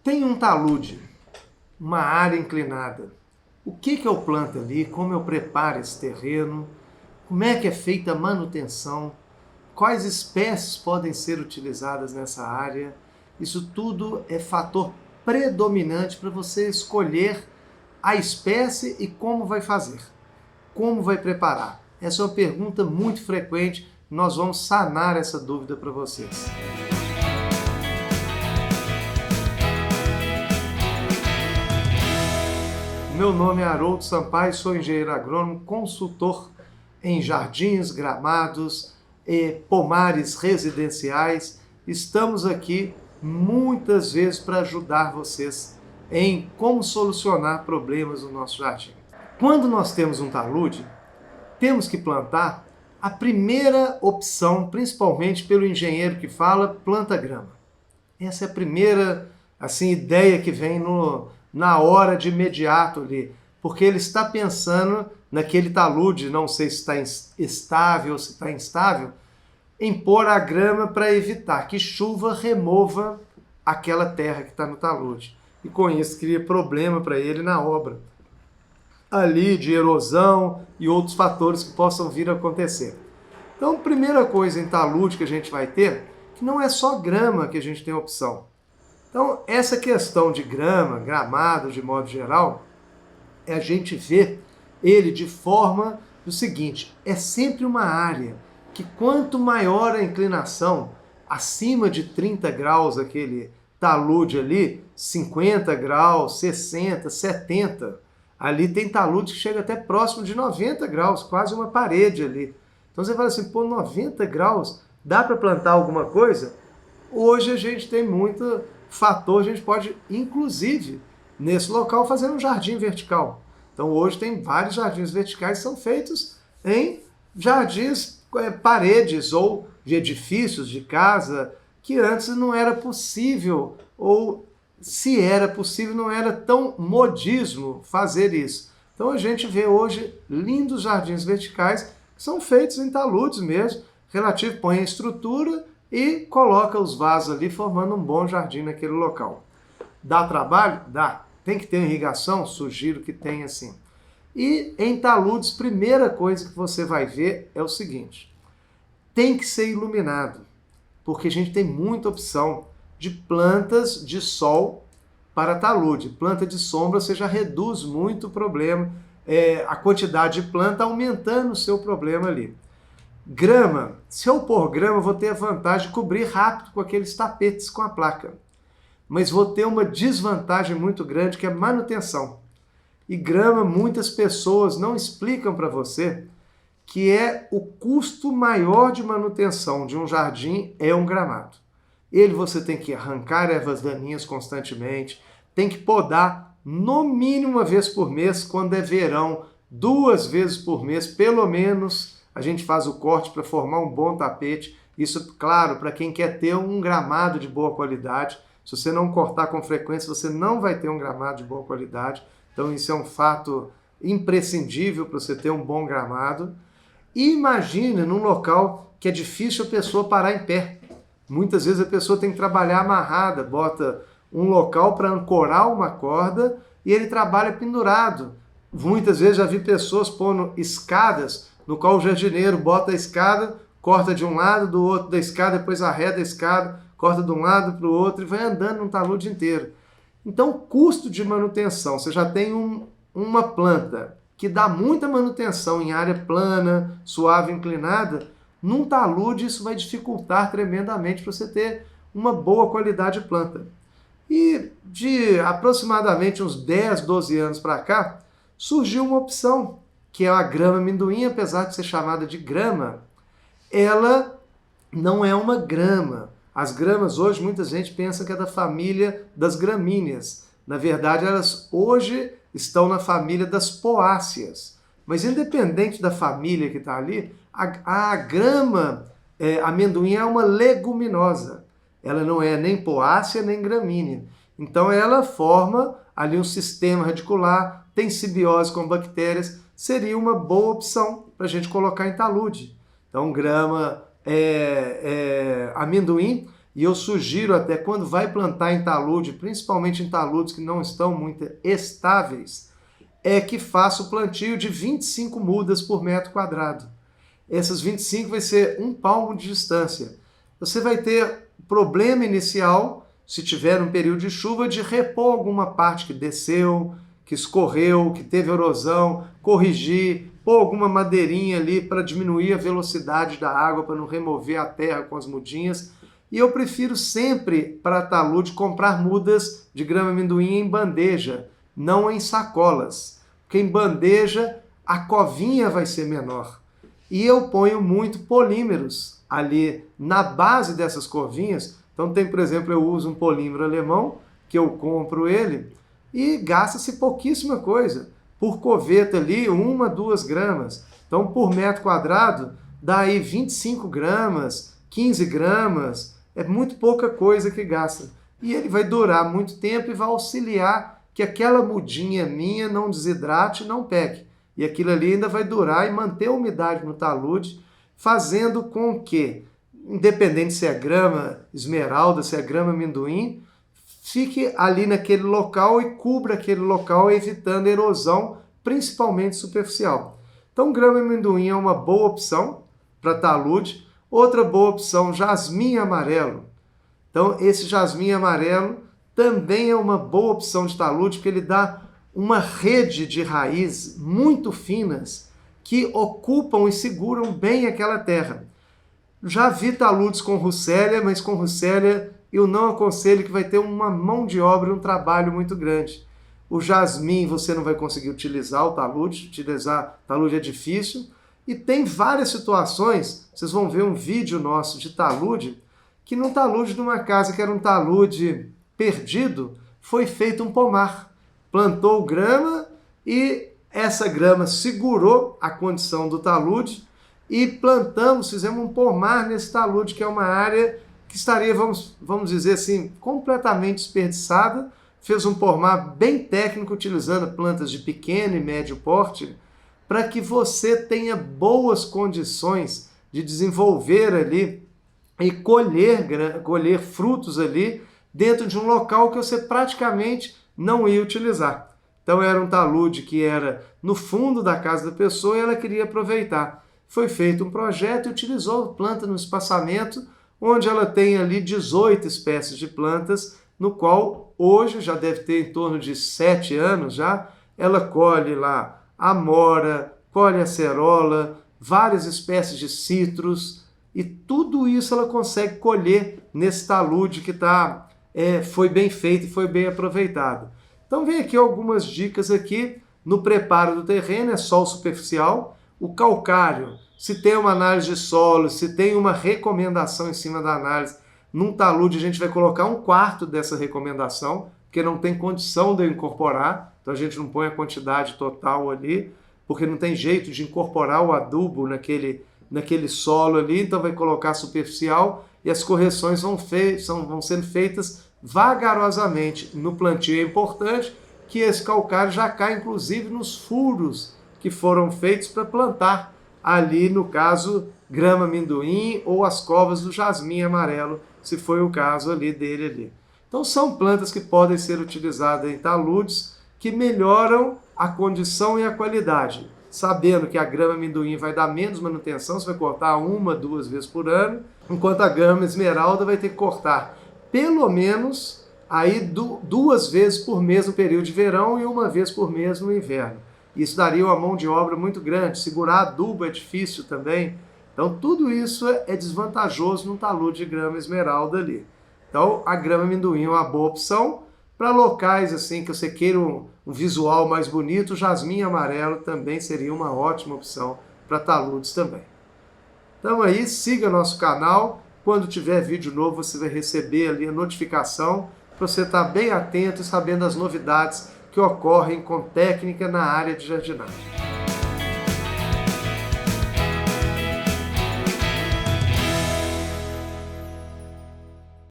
Tem um talude, uma área inclinada. O que eu planto ali? Como eu preparo esse terreno? Como é que é feita a manutenção? Quais espécies podem ser utilizadas nessa área? Isso tudo é fator predominante para você escolher a espécie e como vai fazer. Como vai preparar? Essa é uma pergunta muito frequente. Nós vamos sanar essa dúvida para vocês. Meu nome é Haroldo Sampaio, sou engenheiro agrônomo, consultor em jardins, gramados e pomares residenciais. Estamos aqui muitas vezes para ajudar vocês em como solucionar problemas no nosso jardim. Quando nós temos um talude, temos que plantar. A primeira opção, principalmente pelo engenheiro que fala, planta grama. Essa é a primeira ideia que vem na hora de imediato ali, porque ele está pensando naquele talude, não sei se está estável ou se está instável, em pôr a grama para evitar que chuva remova aquela terra que está no talude. E com isso cria problema para ele na obra ali de erosão e outros fatores que possam vir a acontecer. Então, primeira coisa em talude que a gente vai ter, que não é só grama que a gente tem opção. Então, essa questão de grama, gramado de modo geral, é a gente ver ele de forma do seguinte, é sempre uma área que quanto maior a inclinação, acima de 30 graus aquele talude ali, 50 graus, 60, 70, ali tem talude que chega até próximo de 90 graus, quase uma parede ali. Então você fala assim, pô, 90 graus, dá para plantar alguma coisa? Hoje a gente tem muito fator, a gente pode, inclusive, nesse local, fazer um jardim vertical. Então hoje tem vários jardins verticais que são feitos em jardins, paredes ou de edifícios, de casa, que antes não era possível, ou se era possível, não era tão modismo fazer isso. Então a gente vê hoje lindos jardins verticais que são feitos em taludes mesmo, relativo, põe a estrutura e coloca os vasos ali, formando um bom jardim naquele local. Dá trabalho? Dá. Tem que ter irrigação? Sugiro que tenha sim. E em taludes, primeira coisa que você vai ver é o seguinte, tem que ser iluminado, porque a gente tem muita opção de plantas de sol para talude. Planta de sombra você já reduz muito o problema, a quantidade de planta aumentando o seu problema ali. Grama, se eu pôr grama, eu vou ter a vantagem de cobrir rápido com aqueles tapetes com a placa. Mas vou ter uma desvantagem muito grande, que é manutenção. E grama, muitas pessoas não explicam para você que é o custo maior de manutenção de um jardim é um gramado. Ele você tem que arrancar ervas daninhas constantemente, tem que podar no mínimo uma vez por mês, quando é verão, 2 vezes por mês, pelo menos. A gente faz o corte para formar um bom tapete. Isso, claro, para quem quer ter um gramado de boa qualidade. Se você não cortar com frequência, você não vai ter um gramado de boa qualidade. Então isso é um fato imprescindível para você ter um bom gramado. E imagine num local que é difícil a pessoa parar em pé. Muitas vezes a pessoa tem que trabalhar amarrada, bota um local para ancorar uma corda e ele trabalha pendurado. Muitas vezes já vi pessoas pondo escadas, no qual o jardineiro bota a escada, corta de um lado, do outro da escada, depois arreda a escada, corta de um lado para o outro e vai andando num talude inteiro. Então, custo de manutenção, você já tem uma planta que dá muita manutenção em área plana, suave, inclinada, num talude isso vai dificultar tremendamente para você ter uma boa qualidade de planta. E de aproximadamente uns 10, 12 anos para cá, surgiu uma opção, que é a grama amendoim, apesar de ser chamada de grama, ela não é uma grama. As gramas hoje, muita gente pensa que é da família das gramíneas. Na verdade, elas hoje estão na família das poáceas. Mas independente da família que está ali, a grama amendoim é uma leguminosa. Ela não é nem poácea nem gramínea. Então ela forma ali um sistema radicular, tem simbiose com bactérias, seria uma boa opção para a gente colocar em talude. Então grama amendoim e eu sugiro até quando vai plantar em talude, principalmente em taludes que não estão muito estáveis, é que faça o plantio de 25 mudas por metro quadrado. Essas 25 vai ser 1 palmo de distância. Você vai ter problema inicial, se tiver um período de chuva, de repor alguma parte que desceu, que escorreu, que teve erosão, corrigir, pôr alguma madeirinha ali para diminuir a velocidade da água, para não remover a terra com as mudinhas. E eu prefiro sempre, para talude, comprar mudas de grama amendoim em bandeja, não em sacolas. Porque em bandeja a covinha vai ser menor. E eu ponho muito polímeros ali na base dessas covinhas. Então tem, por exemplo, eu uso um polímero alemão, que eu compro ele, e gasta-se pouquíssima coisa. Por coveta ali, 1 a 2 gramas. Então, por metro quadrado, dá aí 25 gramas, 15 gramas. É muito pouca coisa que gasta. E ele vai durar muito tempo e vai auxiliar que aquela mudinha minha não desidrate e não peque. E aquilo ali ainda vai durar e manter a umidade no talude, fazendo com que, independente se é grama esmeralda, se é grama amendoim, fique ali naquele local e cubra aquele local, evitando erosão, principalmente superficial. Então, grama amendoim é uma boa opção para talude. Outra boa opção, jasmim amarelo. Então, esse jasmim amarelo também é uma boa opção de talude, porque ele dá uma rede de raízes muito finas que ocupam e seguram bem aquela terra. Já vi taludes com russélia, mas com russélia eu não aconselho, que vai ter uma mão de obra e um trabalho muito grande. O jasmim você não vai conseguir utilizar utilizar talude é difícil. E tem várias situações, vocês vão ver um vídeo nosso de talude, que num talude de uma casa que era um talude perdido, foi feito um pomar. Plantou grama e essa grama segurou a condição do talude e fizemos um pomar nesse talude, que é uma área que estaria, vamos dizer assim, completamente desperdiçada. Fez um pomar bem técnico, utilizando plantas de pequeno e médio porte, para que você tenha boas condições de desenvolver ali e colher frutos ali dentro de um local que você praticamente não ia utilizar. Então era um talude que era no fundo da casa da pessoa e ela queria aproveitar. Foi feito um projeto e utilizou planta no espaçamento, onde ela tem ali 18 espécies de plantas, no qual hoje já deve ter em torno de 7 anos já, ela colhe lá amora, colhe acerola, várias espécies de citros, e tudo isso ela consegue colher nesse talude que foi bem feito e foi bem aproveitado. Então vem aqui algumas dicas aqui no preparo do terreno. É solo superficial, o calcário, se tem uma análise de solo, se tem uma recomendação em cima da análise, num talude a gente vai colocar 1/4 dessa recomendação, porque não tem condição de eu incorporar, então a gente não põe a quantidade total ali, porque não tem jeito de incorporar o adubo naquele solo ali, então vai colocar superficial e as correções vão sendo feitas vagarosamente. No plantio é importante que esse calcário já caia inclusive nos furos que foram feitos para plantar ali, no caso, grama amendoim ou as covas do jasmim amarelo, se foi o caso ali dele ali. Então são plantas que podem ser utilizadas em taludes que melhoram a condição e a qualidade, sabendo que a grama amendoim vai dar menos manutenção, você vai cortar 1, 2 vezes por ano, enquanto a grama esmeralda vai ter que cortar pelo menos aí 2 vezes por mês no período de verão e 1 vez por mês no inverno. Isso daria uma mão de obra muito grande, segurar adubo é difícil também, então tudo isso é desvantajoso num talude de grama esmeralda ali. Então a grama amendoim é uma boa opção. Para locais assim que você queira um visual mais bonito, o jasmim amarelo também seria uma ótima opção para taludes também. Então aí, siga nosso canal. Quando tiver vídeo novo, você vai receber ali a notificação para você estar bem atento e sabendo das novidades que ocorrem com técnica na área de jardinagem.